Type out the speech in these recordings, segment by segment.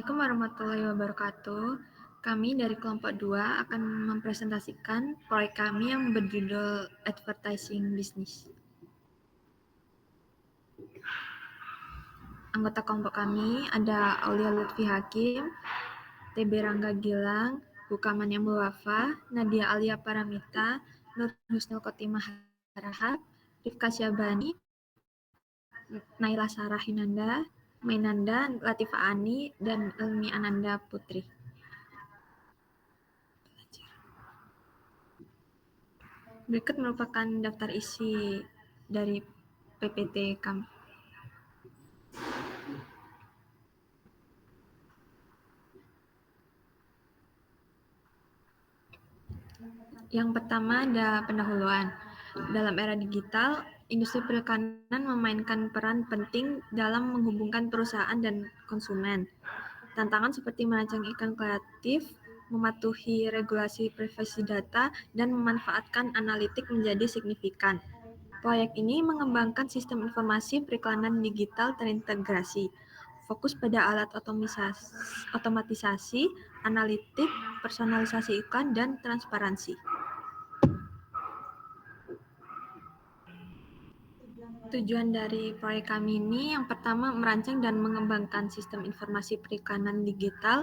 Assalamualaikum warahmatullahi wabarakatuh. Kami dari kelompok 2 akan mempresentasikan proyek kami yang berjudul Advertising Business. Anggota kelompok kami ada Aulia Lutfi Hakim, TB Rangga Gilang, Bukaman Yamul Wafa, Nadia Alia Paramita, Nur Husnul Khotimah Harahap, Rifka Syabani, Naila Sarah Hinanda, Mainanda, Latifa Ani, dan Elmi Ananda Putri. Berikut merupakan daftar isi dari PPT kami. Yang pertama ada pendahuluan. Dalam era digital, industri perikanan memainkan peran penting dalam menghubungkan perusahaan dan konsumen. Tantangan seperti merancang iklan kreatif, mematuhi regulasi privasi data, dan memanfaatkan analitik menjadi signifikan. Proyek ini mengembangkan sistem informasi periklanan digital terintegrasi, fokus pada alat otomatisasi, analitik, personalisasi iklan, dan transparansi. Tujuan dari proyek kami ini yang pertama merancang dan mengembangkan sistem informasi periklanan digital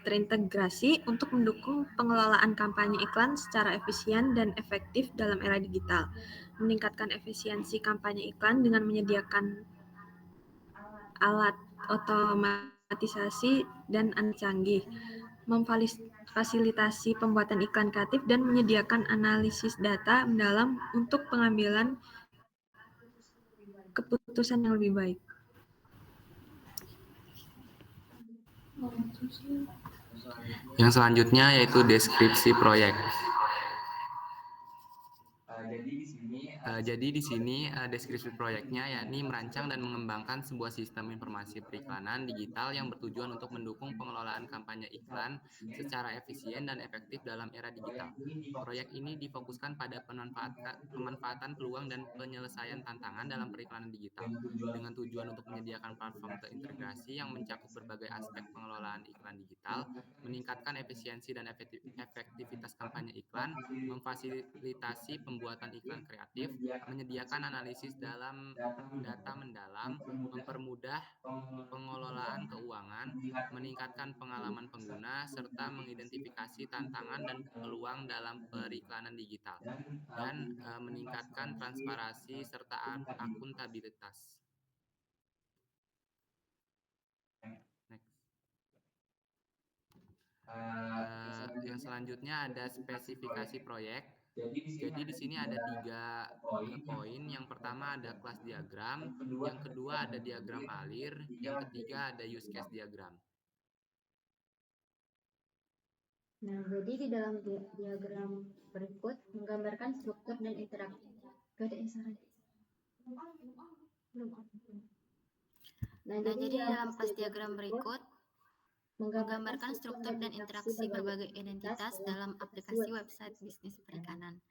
terintegrasi untuk mendukung pengelolaan kampanye iklan secara efisien dan efektif dalam era digital, meningkatkan efisiensi kampanye iklan dengan menyediakan alat otomatisasi dan canggih, memfasilitasi pembuatan iklan kreatif dan menyediakan analisis data mendalam untuk pengambilan keputusan yang lebih baik. Yang selanjutnya yaitu deskripsi proyek. Jadi di sini deskripsi proyeknya yakni merancang dan mengembangkan sebuah sistem informasi periklanan digital yang bertujuan untuk mendukung pengelolaan kampanye iklan secara efisien dan efektif dalam era digital. Proyek ini difokuskan pada pemanfaatan peluang dan penyelesaian tantangan dalam periklanan digital dengan tujuan untuk menyediakan platform terintegrasi yang mencakup berbagai aspek pengelolaan iklan digital, meningkatkan efisiensi dan efektivitas kampanye iklan, memfasilitasi pembuatan iklan kreatif, menyediakan analisis dalam data mendalam, mempermudah pengelolaan keuangan, meningkatkan pengalaman pengguna, serta mengidentifikasi tantangan dan peluang dalam periklanan digital, dan meningkatkan transparansi serta akuntabilitas. Yang selanjutnya ada spesifikasi proyek. Jadi di sini ada 3 poin. Yang pertama ada kelas diagram, yang kedua ada diagram alir, yang ketiga ada use case diagram. Nah, jadi di dalam diagram berikut menggambarkan struktur dan interaksi. Nah, jadi di dalam kelas diagram berikut menggambarkan struktur dan interaksi berbagai identitas dalam aplikasi website bisnis perikanan.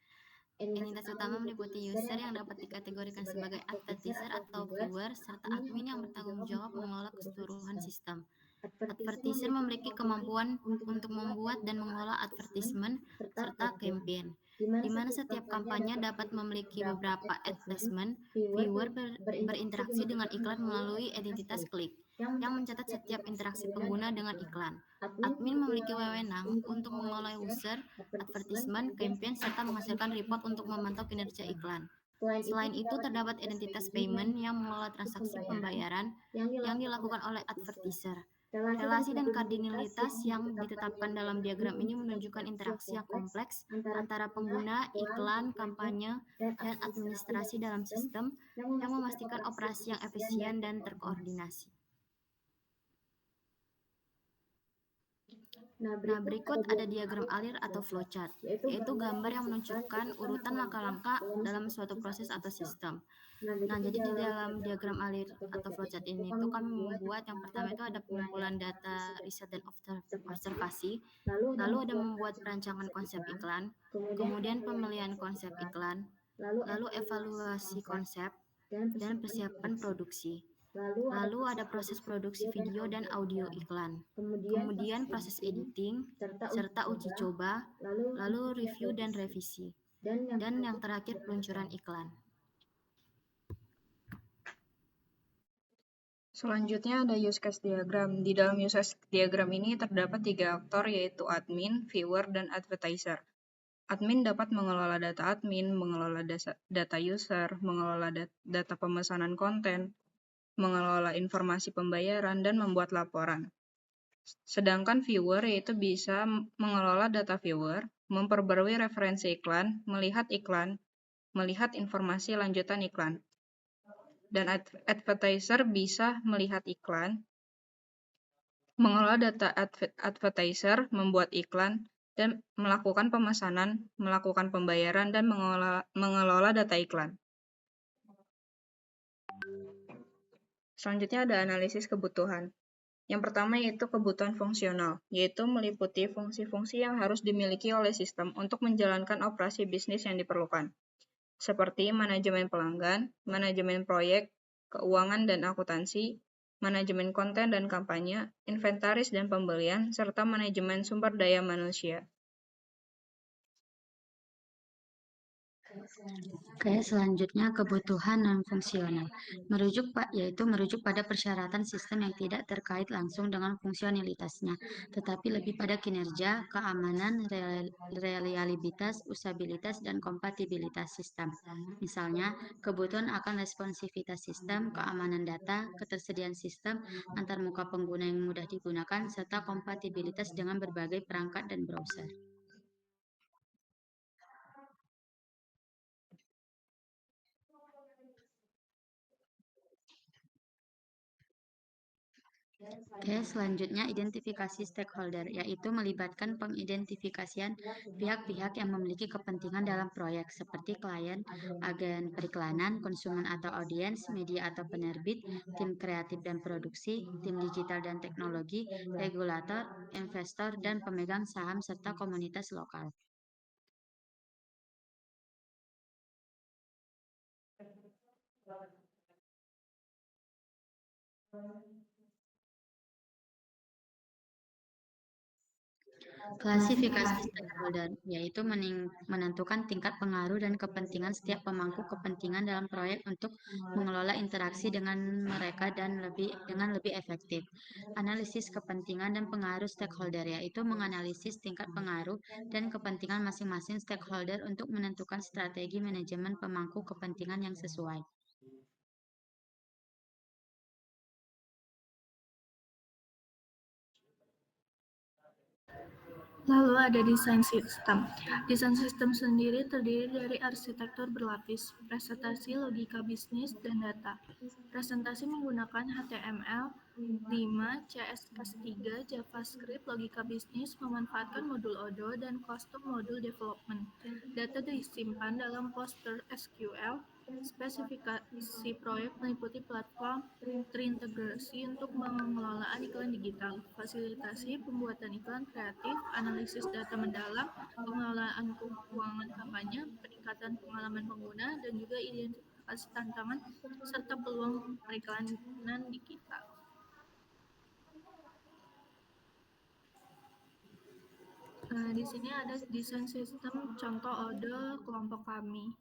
Entitas utama meliputi user yang dapat dikategorikan sebagai advertiser atau viewer, serta admin yang bertanggung jawab mengelola keseluruhan sistem. Advertiser memiliki kemampuan untuk membuat dan mengelola advertisement serta campaign, di mana setiap kampanye dapat memiliki beberapa ad placement. Viewer berinteraksi dengan iklan melalui identitas klik, yang mencatat setiap interaksi pengguna dengan iklan. Admin memiliki wewenang untuk mengelola user, advertisement, campaign, serta menghasilkan report untuk memantau kinerja iklan. Selain itu, terdapat identitas payment yang mengelola transaksi pembayaran yang dilakukan oleh advertiser. Relasi dan kardinalitas yang ditetapkan dalam diagram ini menunjukkan interaksi yang kompleks antara pengguna, iklan, kampanye, dan administrasi dalam sistem yang memastikan operasi yang efisien dan terkoordinasi. Nah, berikut ada diagram alir atau flowchart, yaitu gambar yang menunjukkan urutan langkah-langkah dalam suatu proses atau sistem. Nah, jadi di dalam diagram alir atau flowchart ini itu kami membuat yang pertama itu ada pengumpulan data riset dan observasi, lalu ada membuat perancangan konsep iklan, kemudian pemilihan konsep iklan, lalu evaluasi konsep, dan persiapan produksi. Lalu ada proses produksi video dan audio iklan. Kemudian proses editing, serta uji coba, lalu review dan revisi. Dan yang terakhir peluncuran iklan. Selanjutnya ada use case diagram. Di dalam use case diagram ini terdapat 3 aktor yaitu admin, viewer, dan advertiser. Admin dapat mengelola data admin, mengelola data user, mengelola data pemesanan konten, mengelola informasi pembayaran, dan membuat laporan. Sedangkan viewer yaitu bisa mengelola data viewer, memperbarui referensi iklan, melihat informasi lanjutan iklan. Dan advertiser bisa melihat iklan, mengelola data advertiser, membuat iklan, dan melakukan pemesanan, melakukan pembayaran, dan mengelola data iklan. Selanjutnya ada analisis kebutuhan. Yang pertama yaitu kebutuhan fungsional, yaitu meliputi fungsi-fungsi yang harus dimiliki oleh sistem untuk menjalankan operasi bisnis yang diperlukan, seperti manajemen pelanggan, manajemen proyek, keuangan dan akuntansi, manajemen konten dan kampanye, inventaris dan pembelian, serta manajemen sumber daya manusia. Oke, selanjutnya kebutuhan non-fungsional. Yaitu merujuk pada persyaratan sistem yang tidak terkait langsung dengan fungsionalitasnya, tetapi lebih pada kinerja, keamanan, reliabilitas, usabilitas, dan kompatibilitas sistem. Misalnya, kebutuhan akan responsivitas sistem, keamanan data, ketersediaan sistem, antarmuka pengguna yang mudah digunakan, serta kompatibilitas dengan berbagai perangkat dan browser. Oke, selanjutnya identifikasi stakeholder, yaitu melibatkan pengidentifikasian pihak-pihak yang memiliki kepentingan dalam proyek, seperti klien, agen periklanan, konsumen atau audiens, media atau penerbit, tim kreatif dan produksi, tim digital dan teknologi, regulator, investor, dan pemegang saham, serta komunitas lokal. Klasifikasi stakeholder, yaitu menentukan tingkat pengaruh dan kepentingan setiap pemangku kepentingan dalam proyek untuk mengelola interaksi dengan mereka dengan lebih efektif. Analisis kepentingan dan pengaruh stakeholder, yaitu menganalisis tingkat pengaruh dan kepentingan masing-masing stakeholder untuk menentukan strategi manajemen pemangku kepentingan yang sesuai. Lalu ada desain sistem. Desain sistem sendiri terdiri dari arsitektur berlapis, presentasi, logika bisnis, dan data. Presentasi menggunakan HTML, 5, CSS3, JavaScript, logika bisnis, memanfaatkan modul Odoo, dan custom modul development. Data disimpan dalam PostgreSQL. Spesifikasi proyek meliputi platform terintegrasi untuk pengelolaan iklan digital, fasilitasi pembuatan iklan kreatif, analisis data mendalam, pengelolaan keuangan kampanye, peningkatan pengalaman pengguna, dan juga identifikasi tantangan serta peluang periklanan digital. Di sini ada desain sistem contoh Odoo kelompok kami.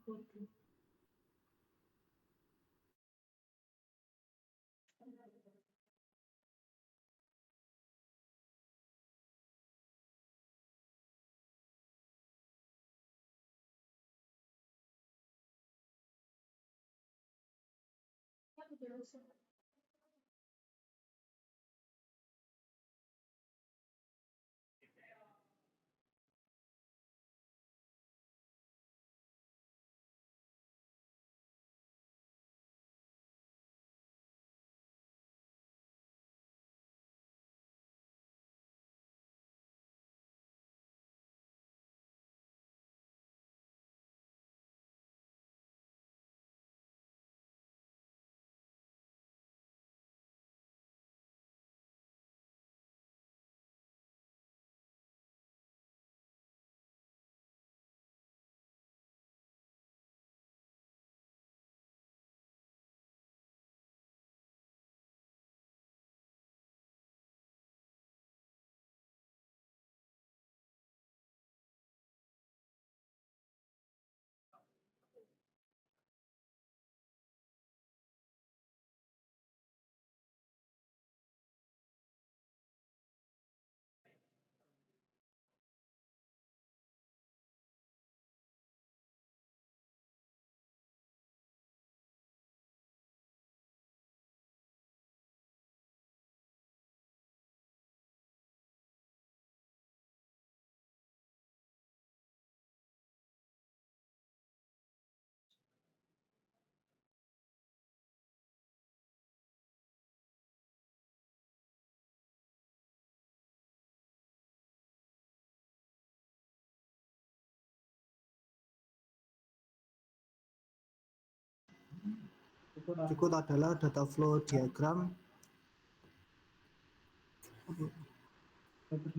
Berikut adalah data flow diagram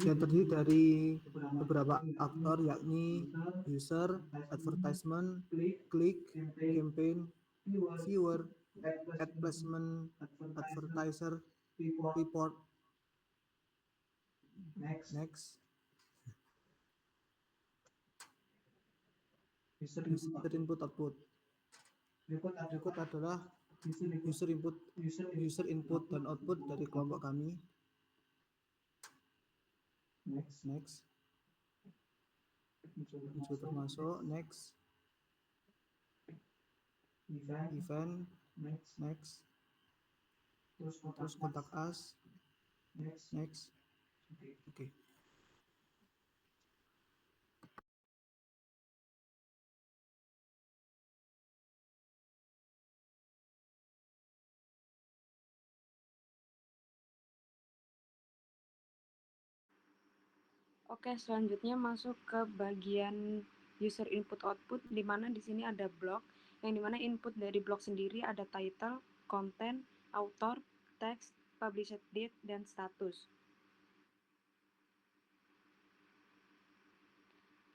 yang terdiri dari beberapa aktor, yakni user, advertisement, click, campaign, viewer, ad placement, advertiser, report, next, user input output. Berikut adalah user input dan output dari kelompok kami. Next, itu termasuk next, event, next, terus kontak us, next. Oke. Oke, selanjutnya masuk ke bagian user input output, di mana di sini ada blog, yang dimana input dari blog sendiri ada title, content, author, text, published date, dan status.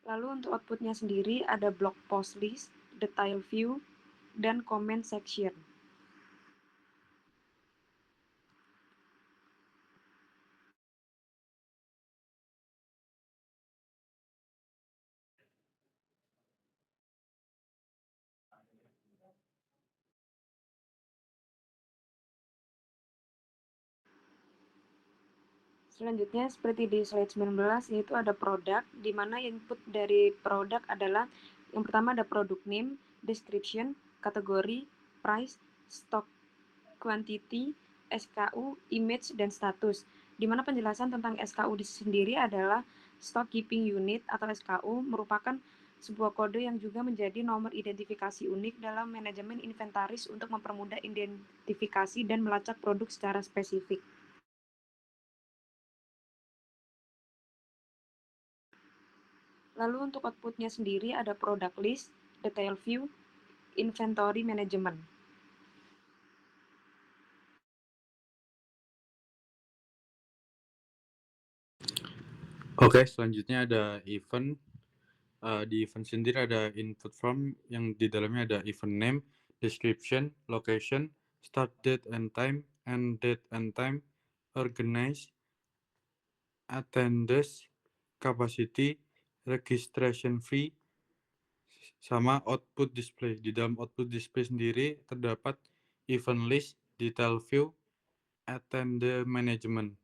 Lalu untuk outputnya sendiri ada blog post list, detail view, dan comment section. Selanjutnya seperti di slide 19, yaitu ada produk, di mana input dari produk adalah yang pertama ada product name, description, kategori, price, stock quantity, SKU, image, dan status. Di mana penjelasan tentang SKU sendiri adalah stock keeping unit atau SKU merupakan sebuah kode yang juga menjadi nomor identifikasi unik dalam manajemen inventaris untuk mempermudah identifikasi dan melacak produk secara spesifik. Lalu untuk outputnya sendiri ada product list, detail view, inventory management. Oke, selanjutnya ada event. Di event sendiri ada input form yang di dalamnya ada event name, description, location, start date and time, end date and time, organize, attendance, capacity, registration fee, sama output display. Di dalam output display sendiri terdapat event list, detail view, attendance management.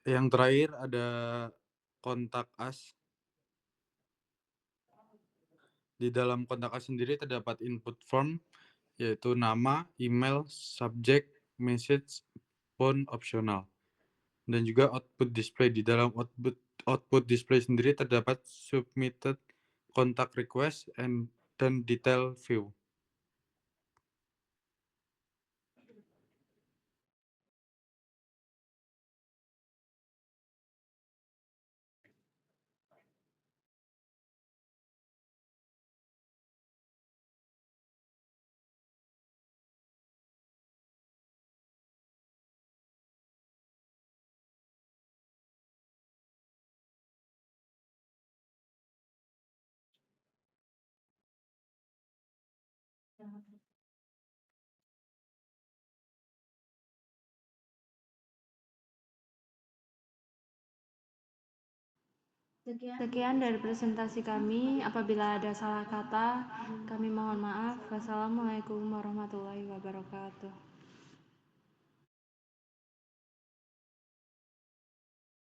Yang terakhir ada kontak us. Di dalam kontak us sendiri terdapat input form, yaitu nama, email, subject, message, phone optional. Dan juga output display. Di dalam output display sendiri terdapat submitted contact request dan detail view. Sekian dari presentasi kami. Apabila ada salah kata, kami mohon maaf. Wassalamualaikum warahmatullahi wabarakatuh.